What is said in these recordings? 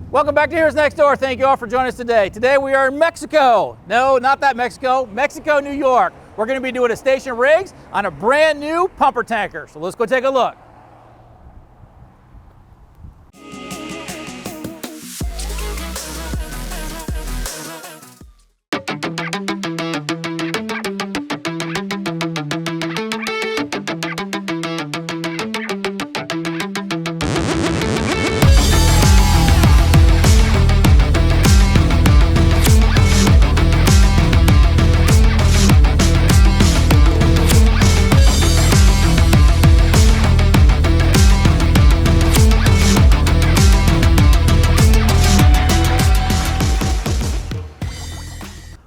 Welcome back to Here's Next Door. Thank you all for joining us today. Today we are in Mexico. No, not that Mexico. Mexico, New York. We're going to be doing a station rigs on a brand new pumper tanker. So let's go take a look.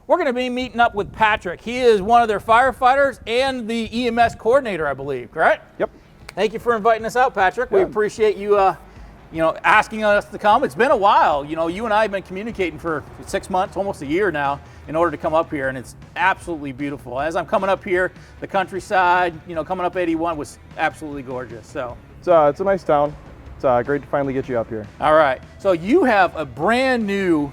We're going to be meeting up with Patrick. He is one of their firefighters and the EMS coordinator, I believe, correct? Yep. Thank you for inviting us out, Patrick. We appreciate you, asking us to come. It's been a while. You and I have been communicating for 6 months, almost a year now, in order to come up here, and it's absolutely beautiful. As I'm coming up here, the countryside, coming up 81 was absolutely gorgeous. So It's a nice town. It's great to finally get you up here. all right. So you have a brand new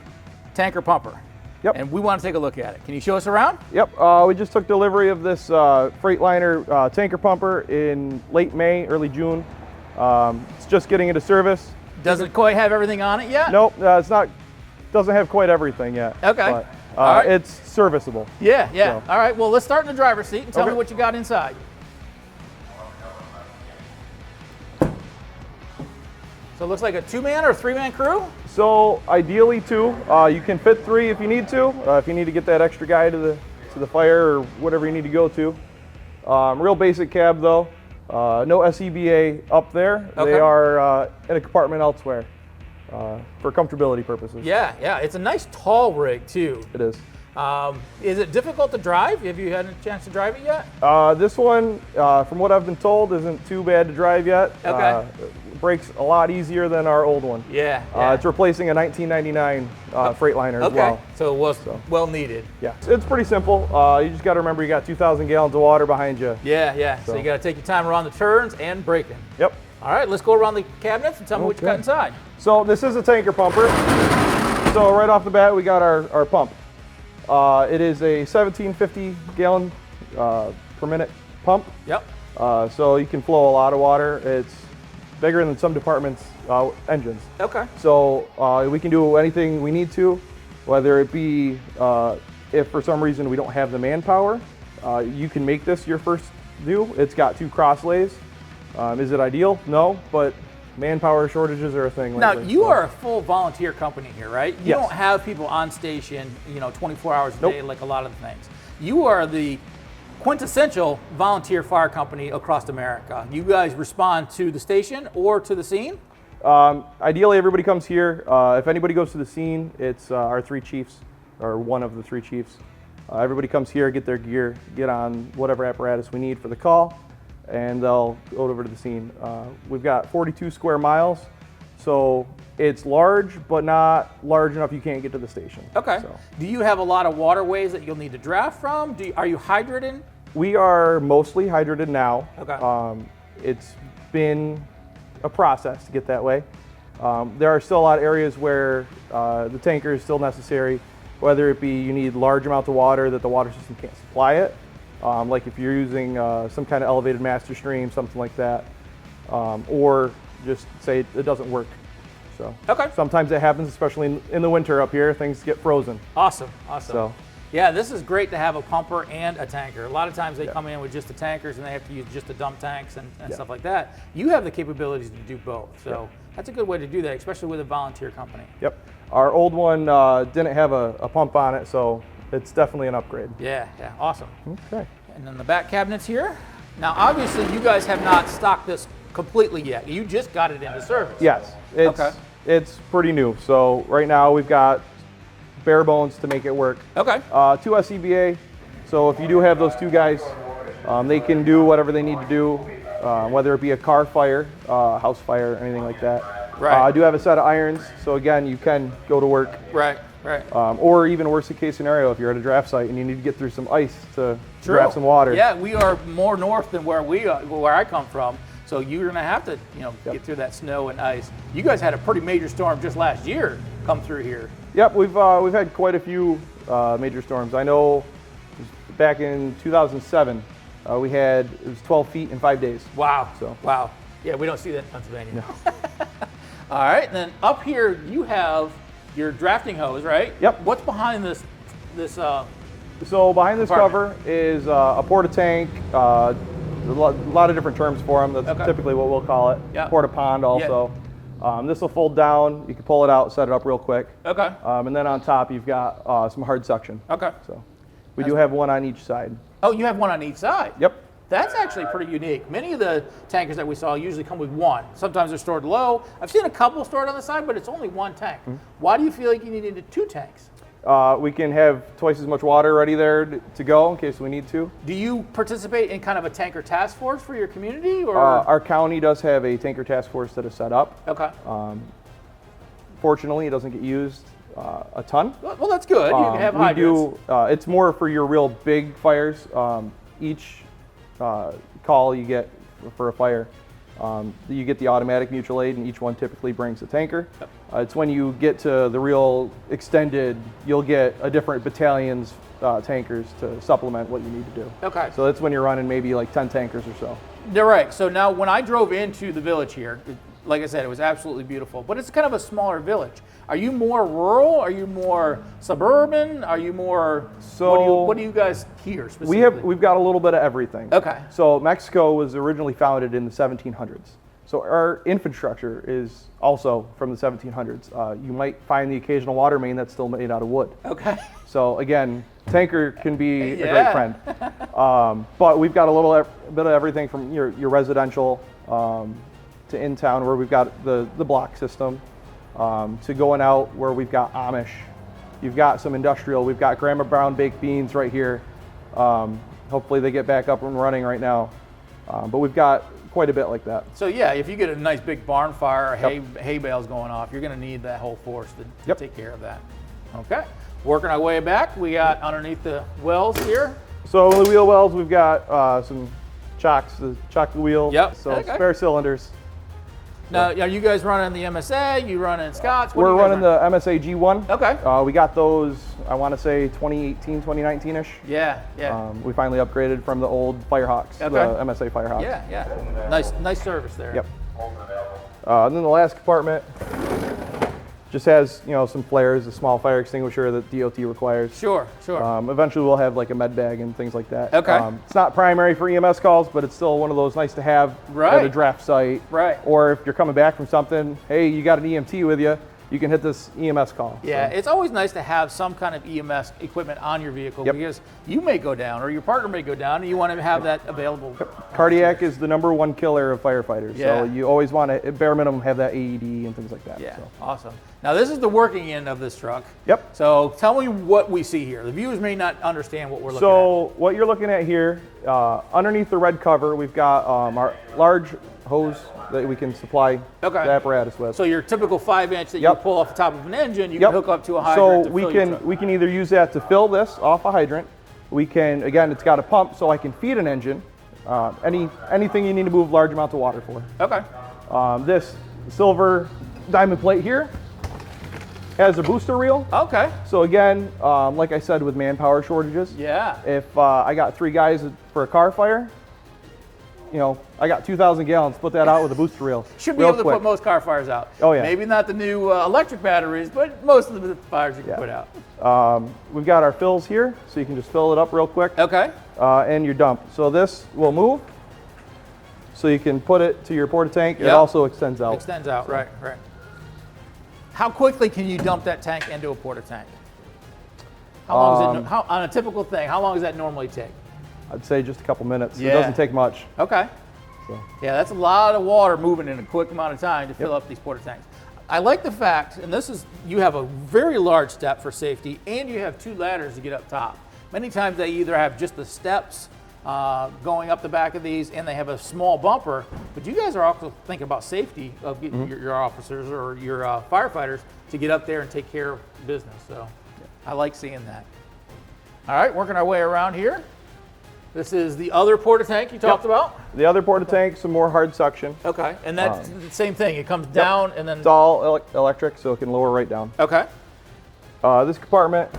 tanker pumper. Yep. And we want to take a look at it. Can you show us around? Yep. We just took delivery of this Freightliner tanker pumper in late May, early June. It's just getting into service. Doesn't quite have everything on it yet? Nope. Doesn't have quite everything yet. Okay. But, All right. It's serviceable. Yeah. So. All right, well, let's start in the driver's seat and tell Okay. me what you got inside. So it looks like a 2-man or a 3-man crew? So ideally 2. You can fit 3 if you need to. If you need to get that extra guy to the fire or whatever you need to go to. Real basic cab though. No SEBA up there. Okay. They are in a compartment elsewhere for comfortability purposes. Yeah, it's a nice tall rig too. It is. Is it difficult to drive? Have you had a chance to drive it yet? This one, from what I've been told, isn't too bad to drive yet. Okay. Brakes a lot easier than our old one. Yeah. It's replacing a 1999 Freightliner as okay. well. So it was well needed. Yeah, it's pretty simple. You just got to remember you got 2,000 gallons of water behind you. Yeah. So you got to take your time around the turns and braking. Yep. All right, let's go around the cabinets and tell me what you got inside. So this is a tanker pumper. So right off the bat, we got our pump. It is a 1750 gallon per minute pump. Yep. So you can flow a lot of water. It's bigger than some departments' engines. Okay. So we can do anything we need to, whether it be if for some reason we don't have the manpower, you can make this your first do. It's got 2 cross lays. Is it ideal? No, but manpower shortages are a thing Now, lately. you are a full volunteer company here, right? You Yes. don't have people on station, 24 hours a Nope. day like a lot of the things. You are the quintessential volunteer fire company across America. You guys respond to the station or to the scene? Ideally, everybody comes here. If anybody goes to the scene, it's our 3 chiefs, or one of the 3 chiefs. Everybody comes here, get their gear, get on whatever apparatus we need for the call, and they'll go over to the scene. We've got 42 square miles, so it's large, but not large enough you can't get to the station. Okay. So. Do you have a lot of waterways that you'll need to draft from? Are you hydrated? We are mostly hydrated now. Okay. It's been a process to get that way. There are still a lot of areas where the tanker is still necessary, whether it be you need large amounts of water that the water system can't supply it, like if you're using some kind of elevated master stream, something like that, or just say it doesn't work. So Okay. sometimes it happens, especially in the winter up here, things get frozen. Awesome. So Yeah, this is great to have a pumper and a tanker. A lot of times they come in with just the tankers and they have to use just the dump tanks and stuff like that. You have the capabilities to do both. So that's a good way to do that, especially with a volunteer company. Yep. Our old one didn't have a pump on it, so it's definitely an upgrade. Yeah, awesome. Okay. And then the back cabinets here. Now, obviously, you guys have not stocked this completely yet. You just got it into service. Yes. It's pretty new. So right now we've got bare bones to make it work. Okay. 2 SCBA. So if you do have those 2 guys, they can do whatever they need to do, whether it be a car fire, house fire, anything like that. Right. I do have a set of irons, so again, you can go to work. Right. Or even worst case scenario, if you're at a draft site and you need to get through some ice to draft some water. Yeah, we are more north than where I come from. So you're going to have to, get through that snow and ice. You guys had a pretty major storm just last year come through here. Yep, we've had quite a few major storms. I know back in 2007, it was 12 feet in 5 days. Wow. So wow. Yeah, we don't see that in Pennsylvania. No. All right, and then up here you have your drafting hose, right? Yep. What's behind this? So behind this cover is a porta tank. A lot of different terms for them. That's typically what we'll call it. Yeah. Porta pond also. This will fold down. You can pull it out, set it up real quick. Okay. And then on top you've got some hard suction. Okay. So we do have one on each side. Oh, you have one on each side? Yep. That's actually pretty unique. Many of the tankers that we saw usually come with one. Sometimes they're stored low. I've seen a couple stored on the side, but it's only one tank. Mm-hmm. Why do you feel like you needed two tanks? We can have twice as much water ready there to go in case we need to. Do you participate in kind of a tanker task force for your community? Or our county does have a tanker task force that is set up. Okay. Fortunately, it doesn't get used a ton. Well, that's good. You have hydrants. It's more for your real big fires. Each call you get for a fire, you get the automatic mutual aid, and each one typically brings a tanker. Yep. It's when you get to the real extended, you'll get a different battalion's tankers to supplement what you need to do. Okay. So that's when you're running maybe like 10 tankers or so. They're right. So now when I drove into the village here, like I said, it was absolutely beautiful, but it's kind of a smaller village. Are you more rural? Are you more suburban? Are you more, what do you guys hear specifically? We've got a little bit of everything. Okay. So Mexico was originally founded in the 1700s. So our infrastructure is also from the 1700s. You might find the occasional water main that's still made out of wood. Okay. So again, tanker can be a great friend. But we've got a little bit of everything from your residential to in town where we've got the block system, to going out where we've got Amish. You've got some industrial. We've got Grandma Brown baked beans right here. Hopefully they get back up and running right now. But we've got quite a bit like that. So yeah, if you get a nice big barn fire or hay bales going off, you're going to need that whole force to take care of that. Okay. Working our way back, we got underneath the wells here. So the wheel wells, we've got some chocks to chock the wheel. Yep. So spare cylinders. Now, are you guys running the MSA? You running Scott's? We're running the MSA G1. Okay. We got those, I want to say 2018, 2019-ish. Yeah, yeah. We finally upgraded from the old Firehawks, the MSA Firehawks. Yeah, yeah. Nice service there. Yep. And then the last compartment just has, some flares, a small fire extinguisher that DOT requires. Sure. Eventually we'll have like a med bag and things like that. Okay. It's not primary for EMS calls, but it's still one of those nice to have at a draft site. Right. Or if you're coming back from something, hey, you got an EMT with you, you can hit this EMS call. Yeah, it's always nice to have some kind of EMS equipment on your vehicle because you may go down or your partner may go down and you want to have that available. Cardiac is the #1 killer of firefighters. Yeah. So you always want to, at bare minimum, have that AED and things like that. Yeah, so. Awesome. Now this is the working end of this truck. Yep. So tell me what we see here. The viewers may not understand what we're looking at. So what you're looking at here, underneath the red cover, we've got our large hose that we can supply the apparatus with. So your typical 5-inch that you pull off the top of an engine, you can hook up to a hydrant. So we can either use that to fill this off a hydrant. We can, again, it's got a pump, so I can feed an engine. Anything you need to move large amounts of water for. Okay. This silver diamond plate here has a booster reel. Okay. So again, like I said, with manpower shortages, if I got 3 guys for a car fire, I got 2,000 gallons, put that out with a booster reel. Should be able to put most car fires out. Oh yeah. Maybe not the new electric batteries, but most of the fires you can put out. We've got our fills here, so you can just fill it up real quick. Okay. And your dump. So this will move, so you can put it to your porta tank. It also extends out. Extends out, right. How quickly can you dump that tank into a porta tank? How long is it, on a typical thing, how long does that normally take? I'd say just a couple minutes. It doesn't take much. Okay. So. Yeah, that's a lot of water moving in a quick amount of time to fill up these porta tanks. I like the fact, and you have a very large step for safety, and you have 2 ladders to get up top. Many times they either have just the steps going up the back of these, and they have a small bumper, but you guys are also thinking about safety of getting your officers or your firefighters to get up there and take care of business. So I like seeing that. All right, working our way around here. This is the other porta tank you talked about? The other porta tank, some more hard suction. Okay, and that's the same thing. It comes down and then... It's all electric, so it can lower right down. Okay. This compartment,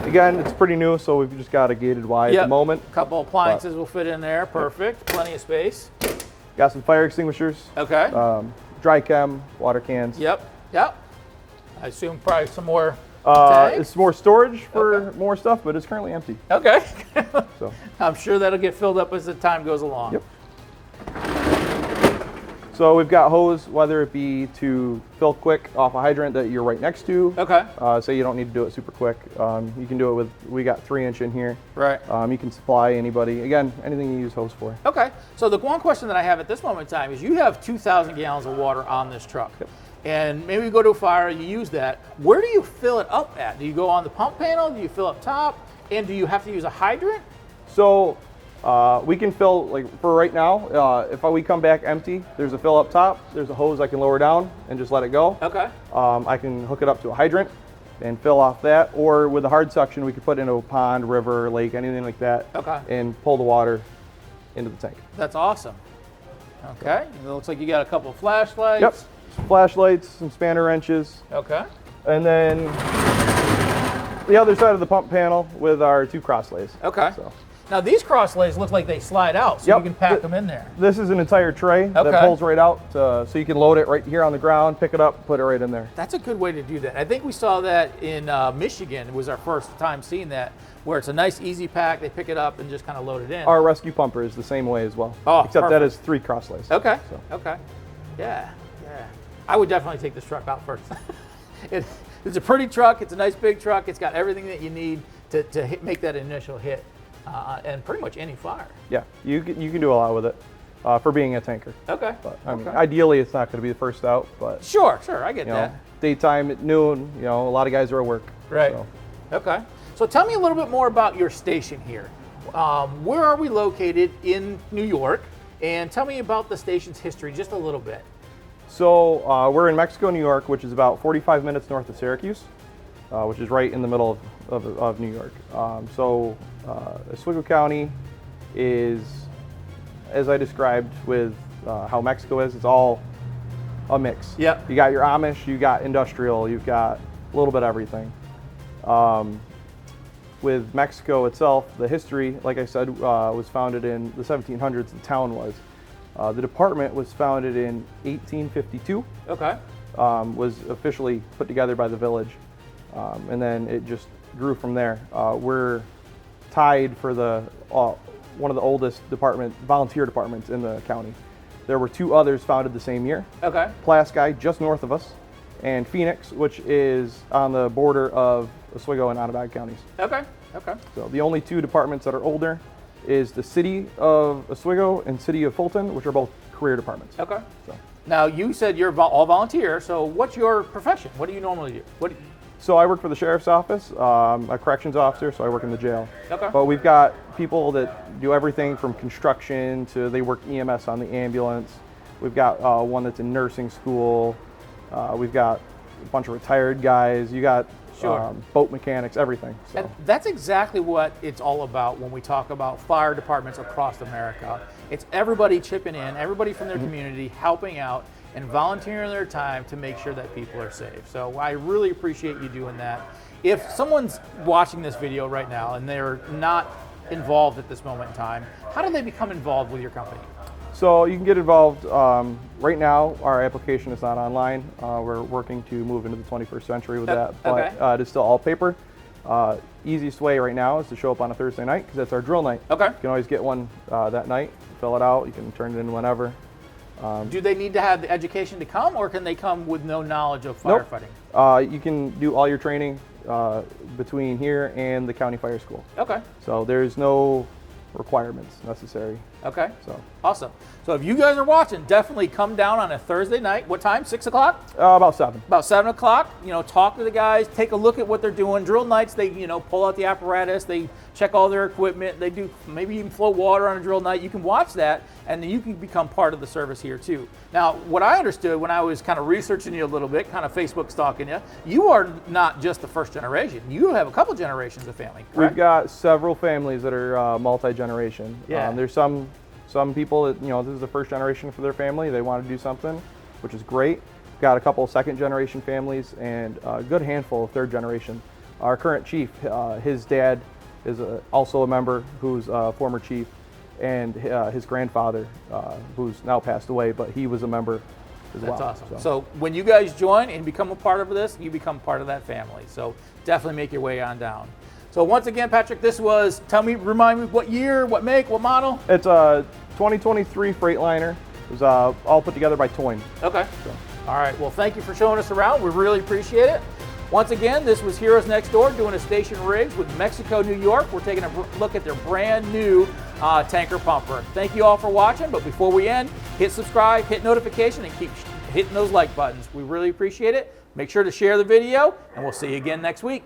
again, it's pretty new, so we've just got a gated Y at the moment. A couple appliances will fit in there. Perfect. Plenty of space. Got some fire extinguishers. Okay. Dry chem, water cans. Yep. I assume probably some more it's more storage for more stuff, but it's currently empty. Okay. So I'm sure that'll get filled up as the time goes along. Yep. So we've got hose, whether it be to fill quick off a hydrant that you're right next to. Okay. Say you don't need to do it super quick. You can do it with, we got 3-inch in here. Right. You can supply anybody, again, anything you use hose for. Okay. So the one question that I have at this moment in time is you have 2,000 gallons of water on this truck. Yep. And maybe you go to a fire, you use that. Where do you fill it up at? Do you go on the pump panel? Do you fill up top? And do you have to use a hydrant? So we can fill, like for right now, if we come back empty, there's a fill up top, there's a hose I can lower down and just let it go. Okay. I can hook it up to a hydrant and fill off that, or with the hard suction, we could put it into a pond, river, lake, anything like that, and pull the water into the tank. That's awesome. Okay. It looks like you got a couple of flashlights. Yep. Some flashlights, some spanner wrenches. Okay. And then the other side of the pump panel with our 2 cross lays. Okay. So. Now these cross lays look like they slide out, so you can pack them in there. This is an entire tray that pulls right out, so you can load it right here on the ground, pick it up, put it right in there. That's a good way to do that. I think we saw that in Michigan. It was our first time seeing that, where it's a nice easy pack. They pick it up and just kind of load it in. Our rescue pumper is the same way as well, except that is 3 cross lays. Okay. So. Okay. Yeah. I would definitely take this truck out first. It's a pretty truck. It's a nice big truck. It's got everything that you need to make that initial hit, and pretty much any fire. Yeah, you can do a lot with it for being a tanker. Okay. But I mean, ideally, it's not going to be the first out, but sure, I get that. Daytime at noon, a lot of guys are at work. Right. So. Okay. So tell me a little bit more about your station here. Where are we located in New York? And tell me about the station's history just a little bit. So we're in Mexico, New York, which is about 45 minutes north of Syracuse, which is right in the middle of New York. Oswego County is, as I described with how Mexico is, it's all a mix. Yep. You got your Amish, you got industrial, you've got a little bit of everything. With Mexico itself, the history, like I said, was founded in the 1700s, the town was. The department was founded in 1852. Okay. Was officially put together by the village, and then it just grew from there. We're tied for the one of the oldest volunteer departments in the county. There were 2 others founded the same year. Okay. Pulaski, just north of us, and Phoenix, which is on the border of Oswego and Onondaga counties. Okay. So the only 2 departments that are older is the city of Oswego and city of Fulton, which are both career departments. Okay. So. Now you said you're all volunteer. So what's your profession? What do you normally do? So I work for the sheriff's office. I'm a corrections officer, so I work in the jail. Okay. But we've got people that do everything from construction to they work EMS on the ambulance. We've got one that's in nursing school. We've got a bunch of retired guys. You got boat mechanics, everything. So. And that's exactly what it's all about when we talk about fire departments across America. It's everybody chipping in, everybody from their community helping out and volunteering their time to make sure that people are safe. So I really appreciate you doing that. If someone's watching this video right now and they're not involved at this moment in time, how do they become involved with your company? So you can get involved right now. Our application is not online. We're working to move into the 21st century with that, but it is still all paper. Easiest way right now is to show up on a Thursday night because that's our drill night. Okay. You can always get one that night, fill it out. You can turn it in whenever. Do they need to have the education to come, or can they come with no knowledge of firefighting? Nope. You can do all your training between here and the county fire school. Okay. So there's no requirements necessary. Okay. So awesome. So if you guys are watching, definitely come down on a Thursday night. What time? 6 o'clock? About 7. About 7 o'clock. Talk to the guys, take a look at what they're doing. Drill nights, they pull out the apparatus, they check all their equipment, they do maybe even flow water on a drill night. You can watch that, and then you can become part of the service here too. Now, what I understood when I was kind of researching you a little bit, kind of Facebook stalking you, you are not just the first generation. You have a couple generations of family, correct? We've got several families that are multi-generational. generation. Yeah. There's some people that, this is the first generation for their family. They want to do something, which is great. Got a couple of second generation families and a good handful of third generation. Our current chief, his dad is also a member who's a former chief, and his grandfather, who's now passed away, but he was a member as well. That's awesome. So when you guys join and become a part of this, you become part of that family. So definitely make your way on down. So once again, Patrick, this was, remind me what year, what make, what model? It's a 2023 Freightliner. It was all put together by Toyne. Okay. All right. Well, thank you for showing us around. We really appreciate it. Once again, this was Heroes Next Door doing a station rigs with Mexico, New York. We're taking a look at their brand new tanker pumper. Thank you all for watching. But before we end, hit subscribe, hit notification, and keep hitting those like buttons. We really appreciate it. Make sure to share the video, and we'll see you again next week.